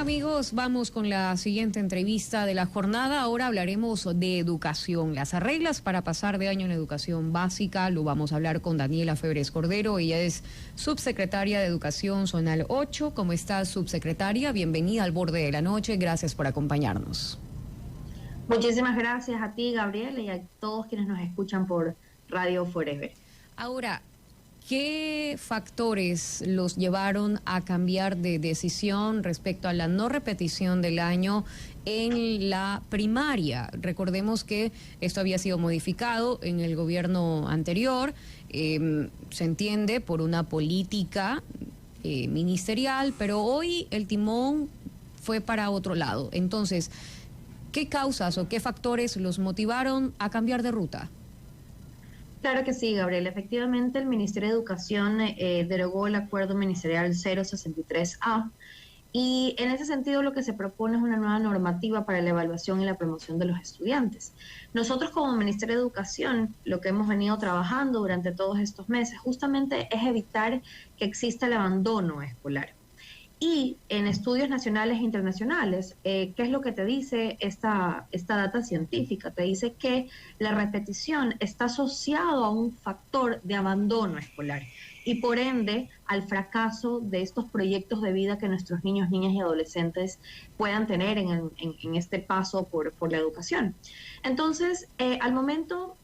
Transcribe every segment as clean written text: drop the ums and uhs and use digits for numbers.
amigos, vamos con la siguiente entrevista de la jornada. Ahora hablaremos de educación, las reglas para pasar de año en educación básica. Lo vamos a hablar con Daniela Febres Cordero. Ella es subsecretaria de Educación Zonal 8. ¿Cómo estás, subsecretaria? Bienvenida al Borde de la Noche. Gracias por acompañarnos. Muchísimas gracias a ti, Gabriela, y a todos quienes nos escuchan por Radio Forever. Ahora, ¿qué factores los llevaron a cambiar de decisión respecto a la no repetición del año en la primaria? Recordemos que esto había sido modificado en el gobierno anterior, se entiende por una política ministerial, pero hoy el timón fue para otro lado. Entonces, ¿qué causas o qué factores los motivaron a cambiar de ruta? Claro que sí, Gabriel. Efectivamente, el Ministerio de Educación derogó el acuerdo ministerial 063A y en ese sentido lo que se propone es una nueva normativa para la evaluación y la promoción de los estudiantes. Nosotros como Ministerio de Educación lo que hemos venido trabajando durante todos estos meses justamente es evitar que exista el abandono escolar. Y en estudios nacionales e internacionales, ¿qué es lo que te dice esta data científica? Te dice que la repetición está asociado a un factor de abandono escolar y por ende al fracaso de estos proyectos de vida que nuestros niños, niñas y adolescentes puedan tener en este paso por la educación. Entonces, al momento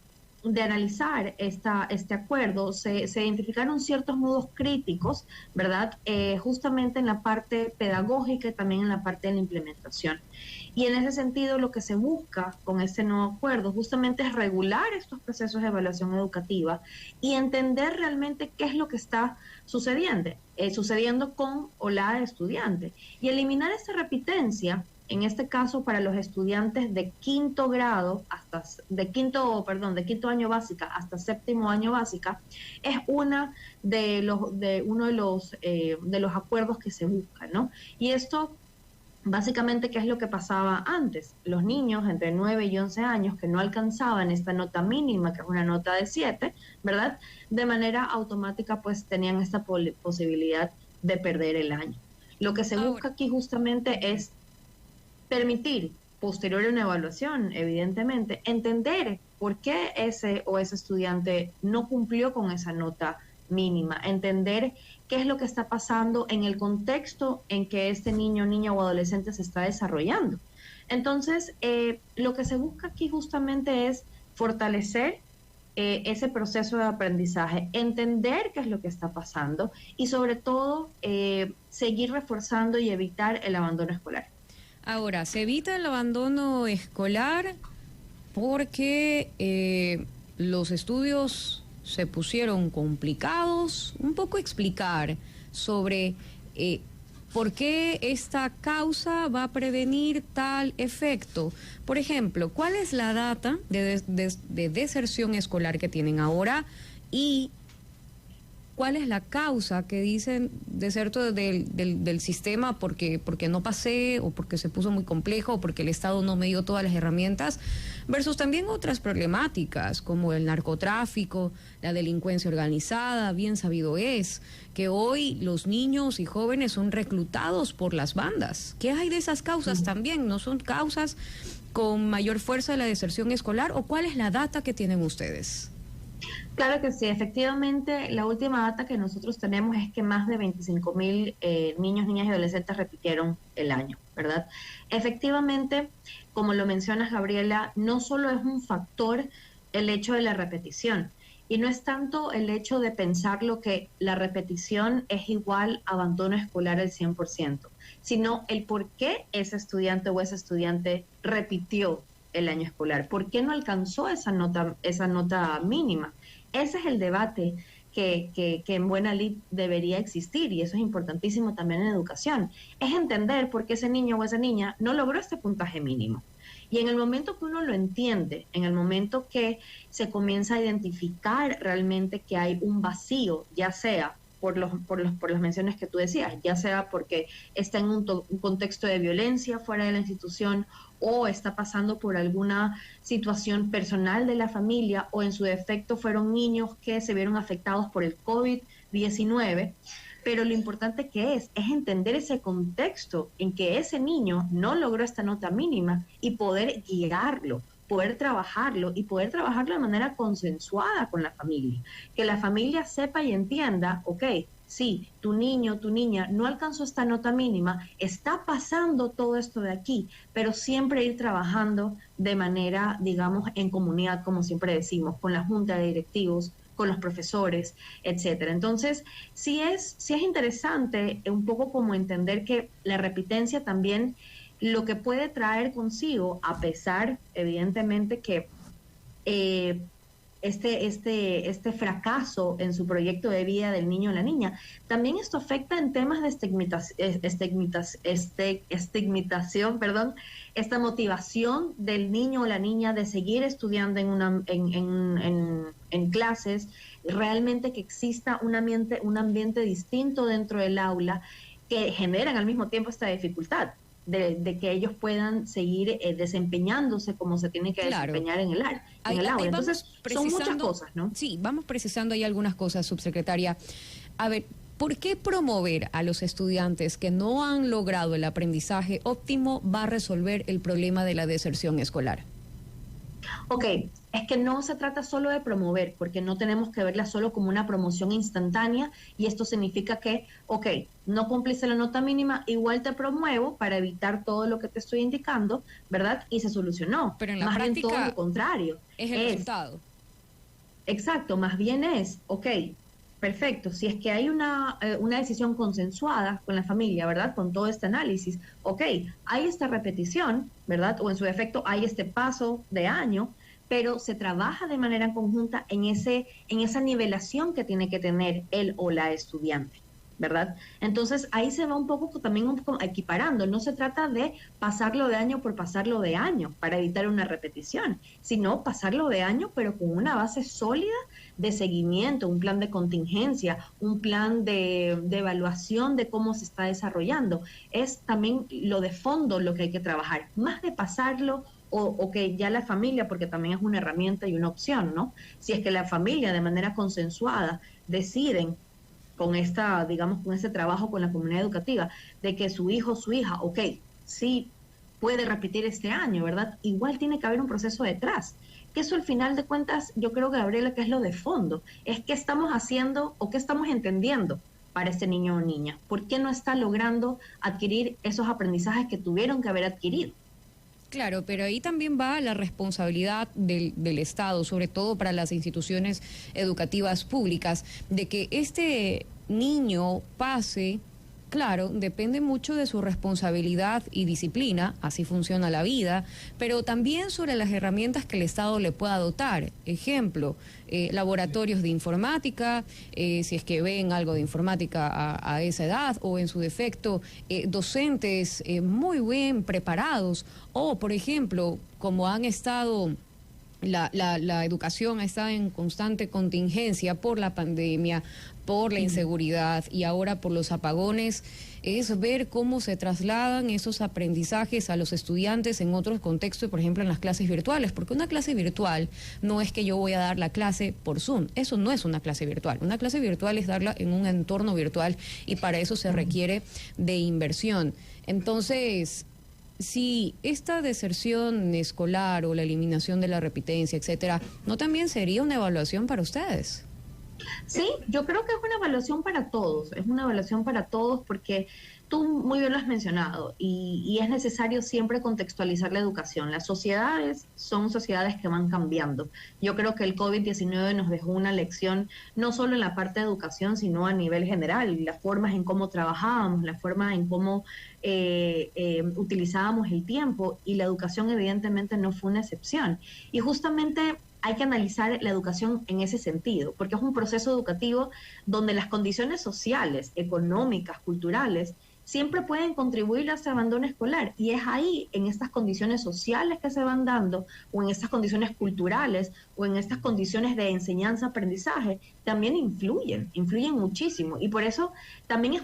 de analizar este acuerdo, se identificaron ciertos nudos críticos, ¿verdad? Justamente en la parte pedagógica y también en la parte de la implementación. Y en ese sentido, lo que se busca con este nuevo acuerdo justamente es regular estos procesos de evaluación educativa y entender realmente qué es lo que está sucediendo con o la estudiante y eliminar esta repitencia. En este caso, para los estudiantes de quinto año básica hasta séptimo año básica, es uno de los acuerdos que se buscan, ¿no? Y esto, básicamente, ¿qué es lo que pasaba antes? Los niños entre 9 y 11 años que no alcanzaban esta nota mínima, que es una nota de 7, ¿verdad? De manera automática, pues, tenían esta posibilidad de perder el año. Lo que se busca aquí justamente es permitir, posterior a una evaluación, evidentemente, entender por qué ese estudiante no cumplió con esa nota mínima, entender qué es lo que está pasando en el contexto en que este niño, niña o adolescente se está desarrollando. Entonces, lo que se busca aquí justamente es fortalecer ese proceso de aprendizaje, entender qué es lo que está pasando y sobre todo seguir reforzando y evitar el abandono escolar. Ahora, se evita el abandono escolar porque los estudios se pusieron complicados. Un poco explicar sobre por qué esta causa va a prevenir tal efecto. Por ejemplo, ¿cuál es la data de deserción escolar que tienen ahora y cuál es la causa que dicen deserto del sistema porque no pasé o porque se puso muy complejo o porque el Estado no me dio todas las herramientas, versus también otras problemáticas como el narcotráfico, la delincuencia organizada? Bien sabido es que hoy los niños y jóvenes son reclutados por las bandas. ¿Qué hay de esas causas también? ¿No son causas con mayor fuerza de la deserción escolar o cuál es la data que tienen ustedes? Claro que sí, efectivamente, la última data que nosotros tenemos es que más de 25,000 niños, niñas y adolescentes repitieron el año, ¿verdad? Efectivamente, como lo mencionas, Gabriela, no solo es un factor el hecho de la repetición, y no es tanto el hecho de pensar lo que la repetición es igual a abandono escolar al 100%, sino el por qué ese estudiante o esa estudiante repitió el año escolar, por qué no alcanzó esa nota mínima. Ese es el debate que en buena lid debería existir, y eso es importantísimo también en educación, es entender por qué ese niño o esa niña no logró este puntaje mínimo. Y en el momento que uno lo entiende, en el momento que se comienza a identificar realmente que hay un vacío, ya sea por las menciones que tú decías, ya sea porque está en un contexto de violencia fuera de la institución o está pasando por alguna situación personal de la familia o en su defecto fueron niños que se vieron afectados por el COVID-19, pero lo importante que es entender ese contexto en que ese niño no logró esta nota mínima y poder guiarlo, poder trabajarlo y poder trabajarlo de manera consensuada con la familia. Que la familia sepa y entienda, ok, sí, tu niño, tu niña no alcanzó esta nota mínima, está pasando todo esto de aquí, pero siempre ir trabajando de manera, digamos, en comunidad, como siempre decimos, con la junta de directivos, con los profesores, etcétera. Entonces, sí es interesante un poco como entender que la repitencia también lo que puede traer consigo, a pesar, evidentemente, que este fracaso en su proyecto de vida del niño o la niña, también esto afecta en temas de estigmatización, esta motivación del niño o la niña de seguir estudiando en clases, realmente que exista un ambiente distinto dentro del aula que generan al mismo tiempo esta dificultad. De que ellos puedan seguir desempeñándose como se tiene que desempeñar en el aula. Entonces, son muchas cosas, ¿no? Sí, vamos precisando ahí algunas cosas, subsecretaria. A ver, ¿por qué promover a los estudiantes que no han logrado el aprendizaje óptimo va a resolver el problema de la deserción escolar? Ok, es que no se trata solo de promover, porque no tenemos que verla solo como una promoción instantánea, y esto significa que, ok, no cumpliste la nota mínima, igual te promuevo para evitar todo lo que te estoy indicando, ¿verdad? Y se solucionó. Pero en la más práctica bien todo lo contrario. Es el resultado. Exacto, más bien es, ok, perfecto, si es que hay una decisión consensuada con la familia, ¿verdad? Con todo este análisis, ok, hay esta repetición, ¿verdad? O en su defecto hay este paso de año, pero se trabaja de manera conjunta en esa nivelación que tiene que tener él o la estudiante, ¿verdad? Entonces ahí se va un poco equiparando. No se trata de pasarlo de año por pasarlo de año para evitar una repetición, sino pasarlo de año pero con una base sólida de seguimiento, un plan de contingencia, un plan de evaluación de cómo se está desarrollando. Es también lo de fondo lo que hay que trabajar, más de pasarlo o que ya la familia, porque también es una herramienta y una opción, ¿no? Si es que la familia de manera consensuada deciden con con este trabajo con la comunidad educativa, de que su hijo o su hija, ok, sí puede repetir este año, ¿verdad? Igual tiene que haber un proceso detrás. Que eso al final de cuentas, yo creo, Gabriela, que es lo de fondo, es qué estamos haciendo o qué estamos entendiendo para este niño o niña. ¿Por qué no está logrando adquirir esos aprendizajes que tuvieron que haber adquirido? Claro, pero ahí también va la responsabilidad del Estado, sobre todo para las instituciones educativas públicas, de que este niño pase. Claro, depende mucho de su responsabilidad y disciplina, así funciona la vida, pero también sobre las herramientas que el Estado le pueda dotar. Ejemplo, laboratorios de informática, si es que ven algo de informática a esa edad, o en su defecto, docentes muy bien preparados, o por ejemplo, como han estado... La educación está en constante contingencia por la pandemia, por la inseguridad y ahora por los apagones, es ver cómo se trasladan esos aprendizajes a los estudiantes en otros contextos, por ejemplo en las clases virtuales, porque una clase virtual no es que yo voy a dar la clase por Zoom, eso no es una clase virtual. Una clase virtual es darla en un entorno virtual y para eso se requiere de inversión. Entonces, si esta deserción escolar o la eliminación de la repitencia, etcétera, ¿no también sería una evaluación para ustedes? Sí, yo creo que es una evaluación para todos, es una evaluación para todos porque tú muy bien lo has mencionado y es necesario siempre contextualizar la educación. Las sociedades son sociedades que van cambiando. Yo creo que el COVID-19 nos dejó una lección no solo en la parte de educación, sino a nivel general, las formas en cómo trabajábamos, la forma en cómo utilizábamos el tiempo, y la educación evidentemente no fue una excepción. Y justamente hay que analizar la educación en ese sentido, porque es un proceso educativo donde las condiciones sociales, económicas, culturales, siempre pueden contribuir a ese abandono escolar. Y es ahí, en estas condiciones sociales que se van dando, o en estas condiciones culturales, o en estas condiciones de enseñanza-aprendizaje, también influyen muchísimo. Y por eso también es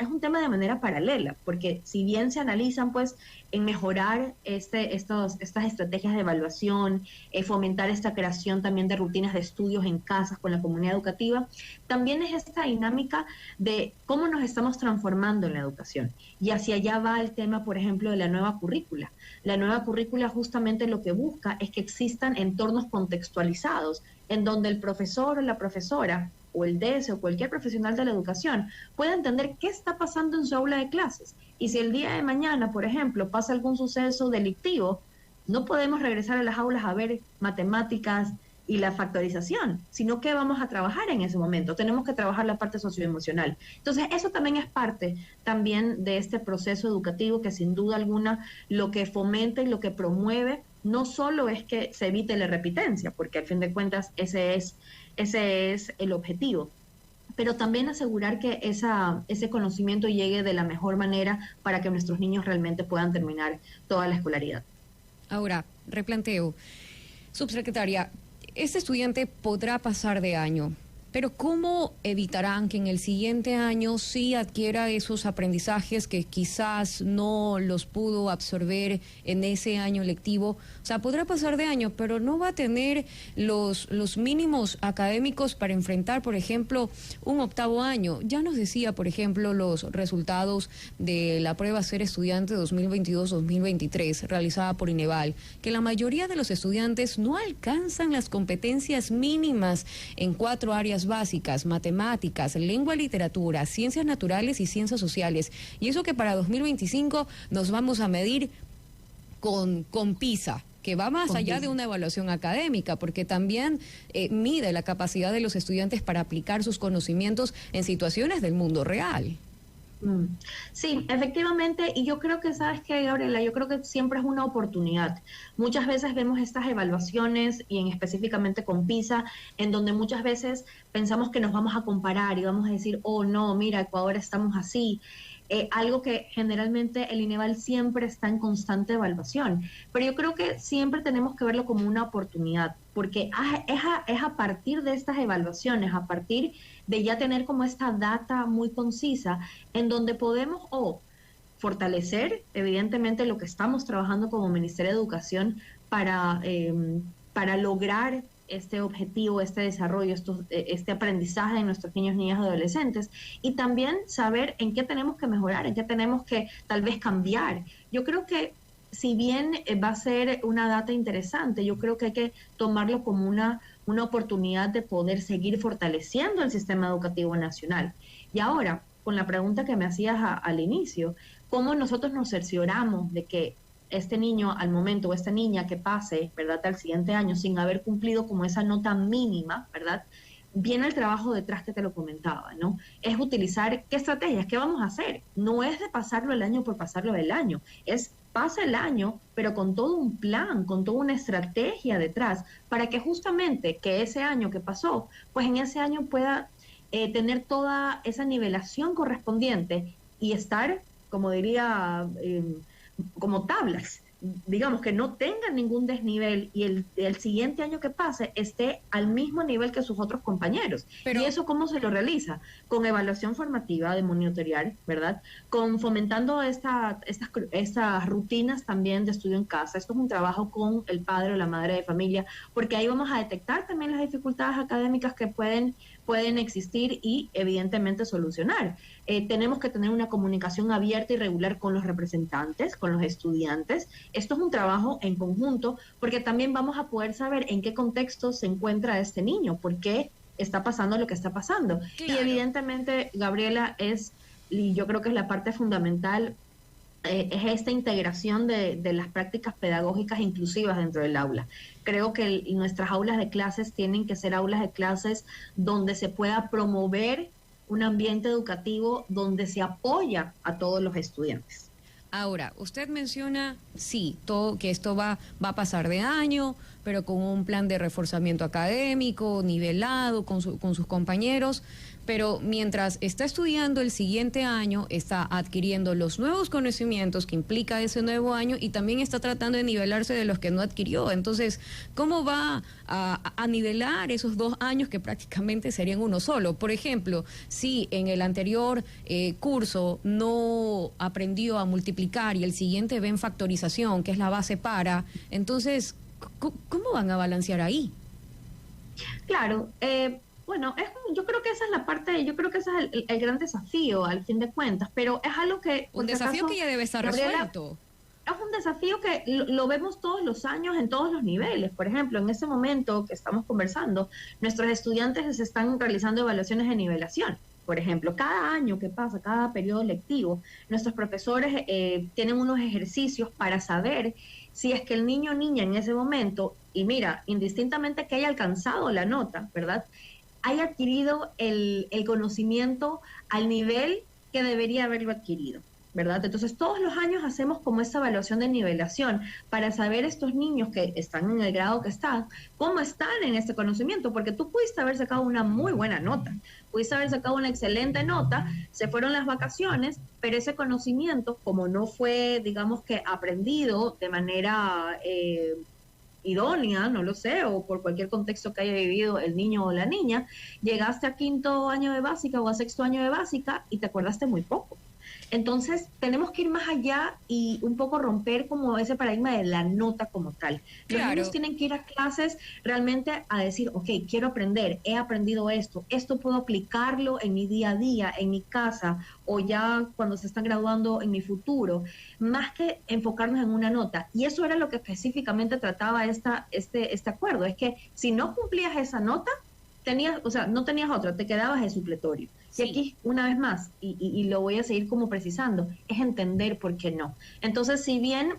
un tema de manera paralela, porque si bien se analizan pues en mejorar estas estrategias de evaluación, fomentar esta creación también de rutinas de estudios en casas con la comunidad educativa, también es esta dinámica de cómo nos estamos transformando en la educación. Y hacia allá va el tema, por ejemplo, de la nueva currícula. La nueva currícula justamente lo que busca es que existan entornos contextualizados en donde el profesor o la profesora o el DS o cualquier profesional de la educación pueda entender qué está pasando en su aula de clases. Y si el día de mañana, por ejemplo, pasa algún suceso delictivo, no podemos regresar a las aulas a ver matemáticas y la factorización, sino que vamos a trabajar en ese momento. Tenemos que trabajar la parte socioemocional. Entonces, eso también es parte también de este proceso educativo que sin duda alguna lo que fomenta y lo que promueve no solo es que se evite la repitencia, porque al fin de cuentas ese es el objetivo, pero también asegurar que ese conocimiento llegue de la mejor manera para que nuestros niños realmente puedan terminar toda la escolaridad. Ahora, replanteo. Subsecretaria, este estudiante podrá pasar de año, pero ¿cómo evitarán que en el siguiente año sí adquiera esos aprendizajes que quizás no los pudo absorber en ese año lectivo? O sea, podrá pasar de año, pero no va a tener los mínimos académicos para enfrentar, por ejemplo, un octavo año. Ya nos decía, por ejemplo, los resultados de la prueba Ser Estudiante 2022-2023 realizada por Ineval, que la mayoría de los estudiantes no alcanzan las competencias mínimas en 4 áreas básicas: matemáticas, lengua, literatura, ciencias naturales y ciencias sociales. Y eso que para 2025 nos vamos a medir con PISA, que va más allá de una evaluación académica, porque también mide la capacidad de los estudiantes para aplicar sus conocimientos en situaciones del mundo real. Sí, efectivamente, y yo creo que, ¿sabes qué, Gabriela? Yo creo que siempre es una oportunidad. Muchas veces vemos estas evaluaciones, y específicamente con PISA, en donde muchas veces pensamos que nos vamos a comparar y vamos a decir, oh no, mira, Ecuador estamos así. Algo que generalmente el Ineval siempre está en constante evaluación, pero yo creo que siempre tenemos que verlo como una oportunidad, porque es a partir de estas evaluaciones, a partir de ya tener como esta data muy concisa, en donde podemos fortalecer evidentemente lo que estamos trabajando como Ministerio de Educación para lograr este objetivo, este desarrollo, este aprendizaje de nuestros niños, niñas y adolescentes, y también saber en qué tenemos que mejorar, en qué tenemos que tal vez cambiar. Yo creo que si bien va a ser una data interesante, yo creo que hay que tomarlo como una oportunidad de poder seguir fortaleciendo el sistema educativo nacional. Y ahora, con la pregunta que me hacías al inicio, ¿cómo nosotros nos cercioramos de que este niño al momento o esta niña que pase, ¿verdad?, al siguiente año sin haber cumplido como esa nota mínima, ¿verdad?, viene el trabajo detrás que te lo comentaba, ¿no? Es utilizar qué estrategias, qué vamos a hacer. No es de pasarlo el año por pasarlo el año, es pasa el año, pero con todo un plan, con toda una estrategia detrás, para que justamente que ese año que pasó, pues en ese año pueda tener toda esa nivelación correspondiente y estar, como diría, como tablas, digamos, que no tengan ningún desnivel y el siguiente año que pase esté al mismo nivel que sus otros compañeros. Pero, ¿y eso cómo se lo realiza? Con evaluación formativa de monitorear, ¿verdad? Con fomentando estas rutinas también de estudio en casa. Esto es un trabajo con el padre o la madre de familia, porque ahí vamos a detectar también las dificultades académicas que pueden existir y evidentemente solucionar. Tenemos que tener una comunicación abierta y regular con los representantes, con los estudiantes. Esto es un trabajo en conjunto, porque también vamos a poder saber en qué contexto se encuentra este niño, por qué está pasando lo que está pasando. Claro. Y evidentemente, Gabriela, y yo creo que es la parte fundamental, es esta integración de las prácticas pedagógicas inclusivas dentro del aula. Creo que nuestras aulas de clases tienen que ser aulas de clases donde se pueda promover un ambiente educativo donde se apoya a todos los estudiantes. Ahora, usted menciona, sí, que esto va a pasar de año, pero con un plan de reforzamiento académico, nivelado, con sus compañeros, pero mientras está estudiando el siguiente año, está adquiriendo los nuevos conocimientos que implica ese nuevo año y también está tratando de nivelarse de los que no adquirió. Entonces, ¿cómo va a nivelar esos 2 años que prácticamente serían uno solo? Por ejemplo, si en el anterior curso no aprendió a multiplicar y el siguiente ve en factorización, que es la base para, entonces, ¿cómo van a balancear ahí? Claro, bueno, yo creo que esa es la parte, yo creo que ese es el gran desafío al fin de cuentas, pero es algo que... Un desafío que ya debe estar resuelto. Es un desafío que lo vemos todos los años en todos los niveles. Por ejemplo, en este momento que estamos conversando, nuestros estudiantes se están realizando evaluaciones de nivelación. Por ejemplo, cada año que pasa, cada periodo lectivo, nuestros profesores tienen unos ejercicios para saber si es que el niño o niña en ese momento, y mira, indistintamente que haya alcanzado la nota, ¿verdad?, haya adquirido el conocimiento al nivel que debería haberlo adquirido, ¿verdad? Entonces, todos los años hacemos como esa evaluación de nivelación para saber estos niños que están en el grado que están, cómo están en este conocimiento, porque tú pudiste haber sacado una muy buena nota, pudiste haber sacado una excelente nota, se fueron las vacaciones, pero ese conocimiento, como no fue, digamos que aprendido de manera idónea, no lo sé, o por cualquier contexto que haya vivido el niño o la niña, llegaste a 5º año de básica o a 6º año de básica y te acordaste muy poco. Entonces, tenemos que ir más allá y un poco romper como ese paradigma de la nota como tal. Los niños tienen que ir a clases realmente a decir, ok, quiero aprender, he aprendido esto puedo aplicarlo en mi día a día, en mi casa, o ya cuando se están graduando en mi futuro, más que enfocarnos en una nota. Y eso era lo que específicamente trataba este acuerdo, es que si no cumplías esa nota, no tenías otra, te quedabas en supletorio. Sí. Y aquí, una vez más, y lo voy a seguir como precisando, es entender por qué no. Entonces, si bien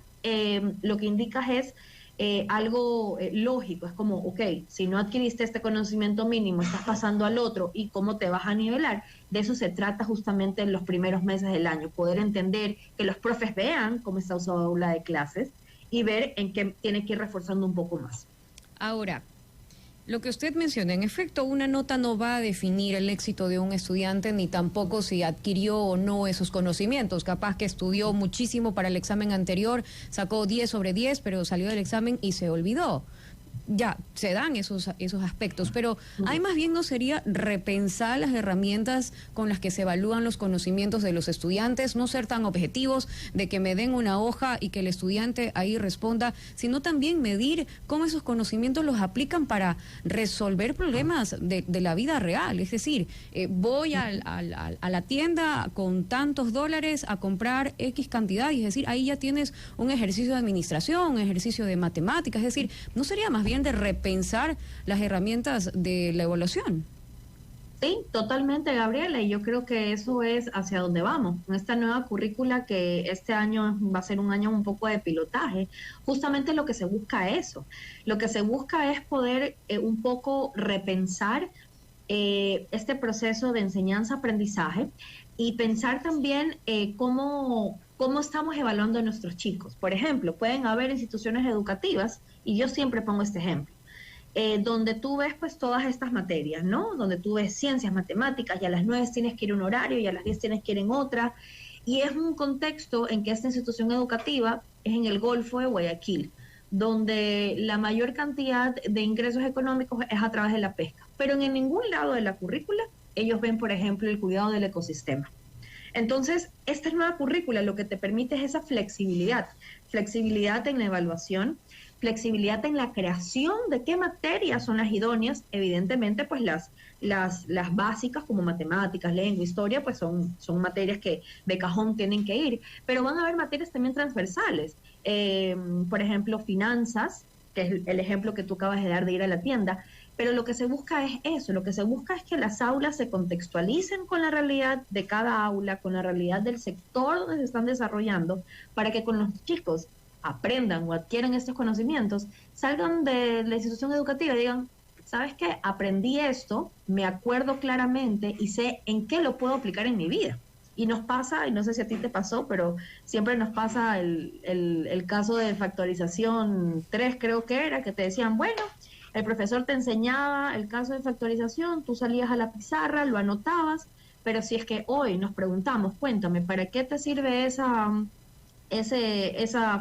lo que indicas es algo lógico, es como, ok, si no adquiriste este conocimiento mínimo, estás pasando al otro, ¿y cómo te vas a nivelar? De eso se trata justamente en los primeros meses del año, poder entender que los profes vean cómo está su aula de clases y ver en qué tiene que ir reforzando un poco más. Ahora, lo que usted menciona, en efecto, una nota no va a definir el éxito de un estudiante ni tampoco si adquirió o no esos conocimientos. Capaz que estudió muchísimo para el examen anterior, sacó 10 sobre 10, pero salió del examen y se olvidó. Ya, se dan esos aspectos, pero ahí más bien no sería repensar las herramientas con las que se evalúan los conocimientos de los estudiantes, no ser tan objetivos de que me den una hoja y que el estudiante ahí responda, sino también medir cómo esos conocimientos los aplican para resolver problemas de la vida real. Es decir, voy a la tienda con tantos dólares a comprar X cantidad, y es decir, ahí ya tienes un ejercicio de administración, un ejercicio de matemáticas, es decir, no sería más bien de repensar las herramientas de la evaluación. Sí, totalmente, Gabriela, y yo creo que eso es hacia donde vamos. Esta nueva currícula que este año va a ser un año un poco de pilotaje, justamente lo que se busca es eso. Lo que se busca es poder un poco repensar este proceso de enseñanza-aprendizaje y pensar también cómo estamos evaluando a nuestros chicos. Por ejemplo, pueden haber instituciones educativas, y yo siempre pongo este ejemplo, donde tú ves pues todas estas materias, ¿no? Donde tú ves ciencias, matemáticas, y a las 9 tienes que ir a un horario, y a las 10 tienes que ir en otra, y es un contexto en que esta institución educativa es en el Golfo de Guayaquil, donde la mayor cantidad de ingresos económicos es a través de la pesca, pero en ningún lado de la currícula ellos ven, por ejemplo, el cuidado del ecosistema. Entonces, esta nueva currícula lo que te permite es esa flexibilidad en la evaluación, flexibilidad en la creación de qué materias son las idóneas. Evidentemente, pues las básicas como matemáticas, lengua, historia, pues son materias que de cajón tienen que ir, pero van a haber materias también transversales. Por ejemplo, finanzas, que es el ejemplo que tú acabas de dar de ir a la tienda, pero lo que se busca es eso, lo que se busca es que las aulas se contextualicen con la realidad de cada aula, con la realidad del sector donde se están desarrollando, para que con los chicos aprendan o adquieran estos conocimientos, salgan de la institución educativa y digan, ¿sabes qué? Aprendí esto, me acuerdo claramente y sé en qué lo puedo aplicar en mi vida. Y nos pasa, y no sé si a ti te pasó, pero siempre nos pasa el caso de factorización 3, creo que era, que te decían, bueno, El profesor te enseñaba el caso de factorización, tú salías a la pizarra, lo anotabas, pero si es que hoy nos preguntamos, cuéntame, ¿para qué te sirve esa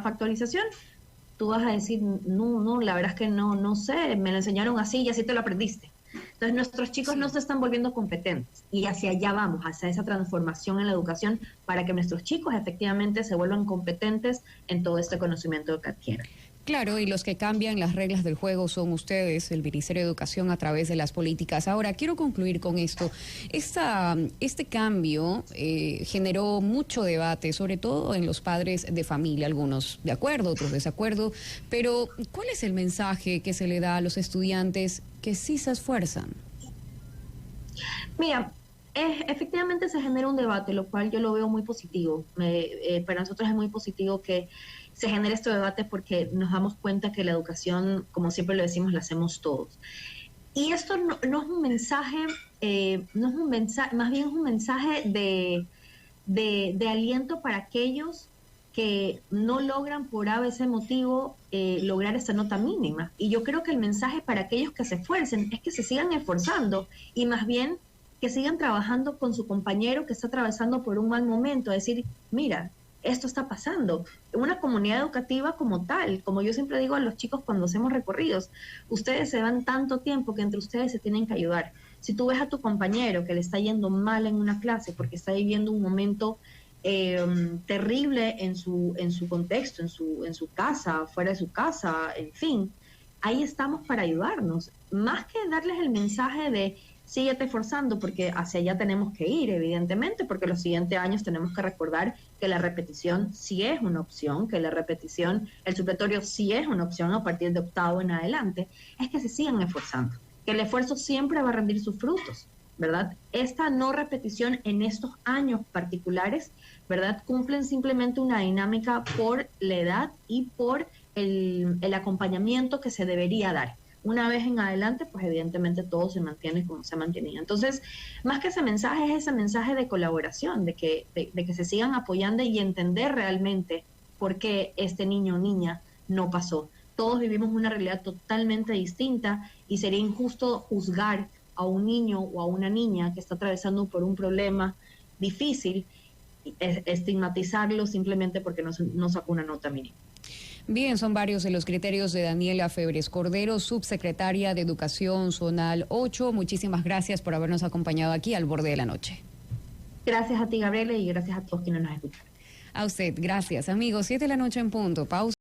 factorización? Tú vas a decir, no, la verdad es que no sé, me lo enseñaron así y así te lo aprendiste. Entonces nuestros chicos no se están volviendo competentes y hacia allá vamos, hacia esa transformación en la educación para que nuestros chicos efectivamente se vuelvan competentes en todo este conocimiento que adquieren. Claro, y los que cambian las reglas del juego son ustedes, el Ministerio de Educación, a través de las políticas. Ahora, quiero concluir con esto. Este cambio generó mucho debate, sobre todo en los padres de familia, algunos de acuerdo, otros desacuerdo, pero ¿cuál es el mensaje que se le da a los estudiantes que sí se esfuerzan? Mira, efectivamente se genera un debate, lo cual yo lo veo muy positivo. Para nosotros es muy positivo que se genere este debate porque nos damos cuenta que la educación, como siempre lo decimos, la hacemos todos. Y esto no es un mensaje, no es un mensaje, más bien es un mensaje de aliento para aquellos que no logran por A o ese motivo lograr esa nota mínima. Y yo creo que el mensaje para aquellos que se esfuercen es que se sigan esforzando y más bien que sigan trabajando con su compañero que está atravesando por un mal momento, decir, mira, esto está pasando. Una comunidad educativa como tal, como yo siempre digo a los chicos cuando hacemos recorridos, ustedes se van tanto tiempo que entre ustedes se tienen que ayudar. Si tú ves a tu compañero que le está yendo mal en una clase porque está viviendo un momento terrible en su contexto, en su casa, fuera de su casa, en fin, ahí estamos para ayudarnos. Más que darles el mensaje de síguete esforzando, porque hacia allá tenemos que ir, evidentemente, porque los siguientes años tenemos que recordar que la repetición sí es una opción, que la repetición, el supletorio sí es una opción a partir de octavo en adelante, es que se sigan esforzando, que el esfuerzo siempre va a rendir sus frutos, ¿verdad? Esta no repetición en estos años particulares, ¿verdad? Cumplen simplemente una dinámica por la edad y por el acompañamiento que se debería dar. Una vez en adelante, pues evidentemente todo se mantiene como se mantenía. Entonces, más que ese mensaje, es ese mensaje de colaboración, de que se sigan apoyando y entender realmente por qué este niño o niña no pasó. Todos vivimos una realidad totalmente distinta y sería injusto juzgar a un niño o a una niña que está atravesando por un problema difícil, estigmatizarlo simplemente porque no sacó una nota mínima. Bien, son varios de los criterios de Daniela Febres Cordero, subsecretaria de Educación Zonal 8. Muchísimas gracias por habernos acompañado aquí al Borde de la Noche. Gracias a ti, Gabriela, y gracias a todos quienes nos escuchan. A usted, gracias, amigos. 7 de la noche en punto. Pausa.